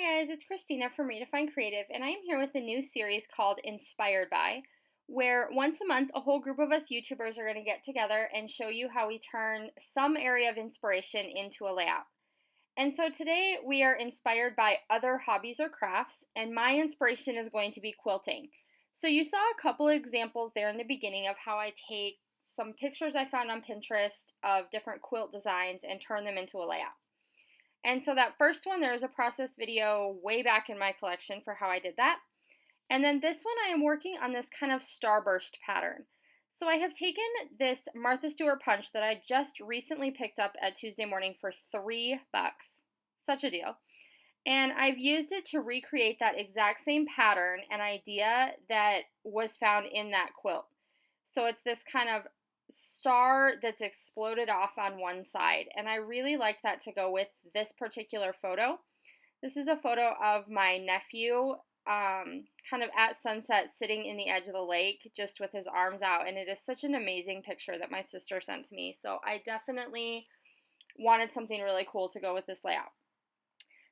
Hi guys, it's Christina from Redefine Creative, and I am here with a new series called Inspired By, where once a month a whole group of us YouTubers are going to get together and show you how we turn some area of inspiration into a layout. And so today we are inspired by other hobbies or crafts, and my inspiration is going to be quilting. So you saw a couple examples there in the beginning of how I take some pictures I found on Pinterest of different quilt designs and turn them into a layout. And so that first one, there is a process video way back in my collection for how I did that. And then this one, I am working on this kind of starburst pattern. So I have taken this Martha Stewart punch that I just recently picked up at Tuesday Morning for $3. Such a deal. And I've used it to recreate that exact same pattern and idea that was found in that quilt. So it's this kind of star that's exploded off on one side, and I really like that to go with this particular photo. This is a photo of my nephew kind of at sunset sitting in the edge of the lake just with his arms out, and it is such an amazing picture that my sister sent to me, so I definitely wanted something really cool to go with this layout.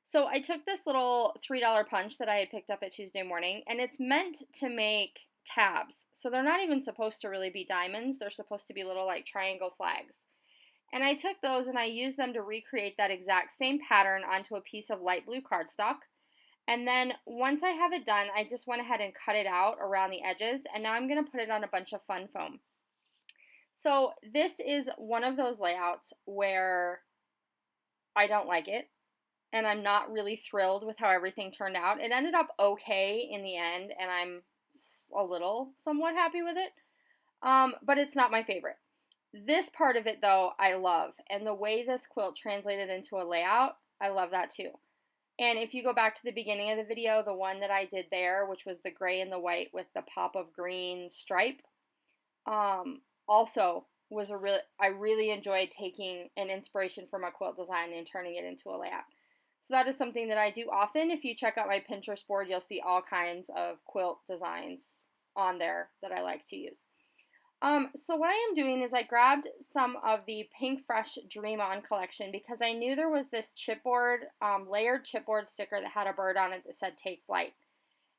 So I took this little $3 punch that I had picked up at Tuesday Morning, and it's meant to make tabs. So they're not even supposed to really be diamonds. They're supposed to be little like triangle flags. And I took those and I used them to recreate that exact same pattern onto a piece of light blue cardstock. And then once I have it done, I just went ahead and cut it out around the edges. And now I'm going to put it on a bunch of fun foam. So this is one of those layouts where I don't like it. And I'm not really thrilled with how everything turned out. It ended up okay in the end, and I'm a little somewhat happy with it, but it's not my favorite. This part of it, though, I love, and the way this quilt translated into a layout, I love that too. And if you go back to the beginning of the video, the one that I did there, which was the gray and the white with the pop of green stripe, also was I really enjoyed taking an inspiration from a quilt design and turning it into a layout. So that is something that I do often. If you check out my Pinterest board, you'll see all kinds of quilt designs on there that I like to use. So what I am doing is I grabbed some of the Pink Fresh Dream On collection because I knew there was this chipboard, layered chipboard sticker that had a bird on it that said Take Flight.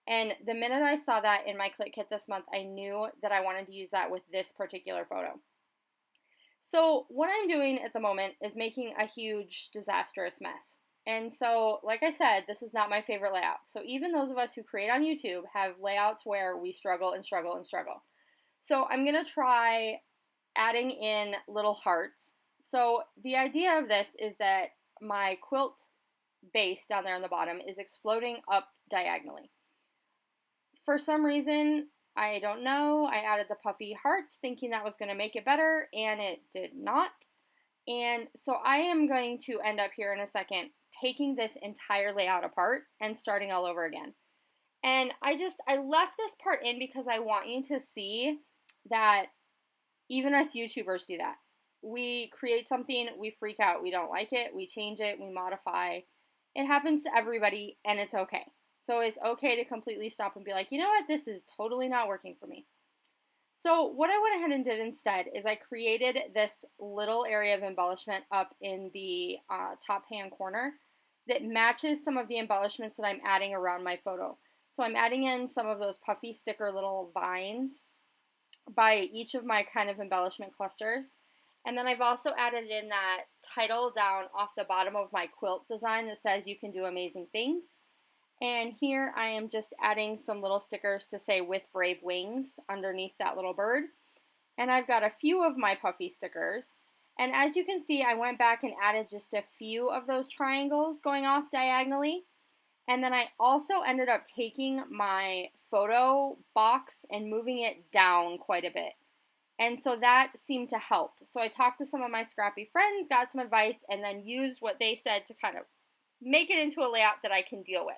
And the minute I saw that in my Kit Kit this month, I knew that I wanted to use that with this particular photo. So what I'm doing at the moment is making a huge, disastrous mess. And so, like I said, this is not my favorite layout. So even those of us who create on YouTube have layouts where we struggle and struggle and struggle. So I'm going to try adding in little hearts. So the idea of this is that my quilt base down there on the bottom is exploding up diagonally. For some reason, I don't know, I added the puffy hearts thinking that was going to make it better, and it did not. And so I am going to end up here in a second taking this entire layout apart and starting all over again. And I left this part in because I want you to see that even us YouTubers do that. We create something, we freak out, we don't like it, we change it, we modify. It happens to everybody, and it's okay. So it's okay to completely stop and be like, you know what, this is totally not working for me. So what I went ahead and did instead is I created this little area of embellishment up in the top hand corner that matches some of the embellishments that I'm adding around my photo. So I'm adding in some of those puffy sticker little vines by each of my kind of embellishment clusters. And then I've also added in that title down off the bottom of my quilt design that says you can do amazing things. And here I am just adding some little stickers to say with brave wings underneath that little bird. And I've got a few of my puffy stickers. And as you can see, I went back and added just a few of those triangles going off diagonally. And then I also ended up taking my photo box and moving it down quite a bit. And so that seemed to help. So I talked to some of my scrappy friends, got some advice, and then used what they said to kind of make it into a layout that I can deal with.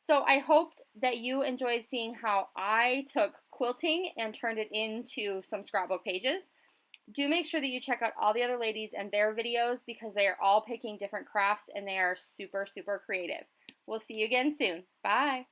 So I hoped that you enjoyed seeing how I took quilting and turned it into some scrapbook pages. Do make sure that you check out all the other ladies and their videos because they are all picking different crafts and they are super, super creative. We'll see you again soon. Bye.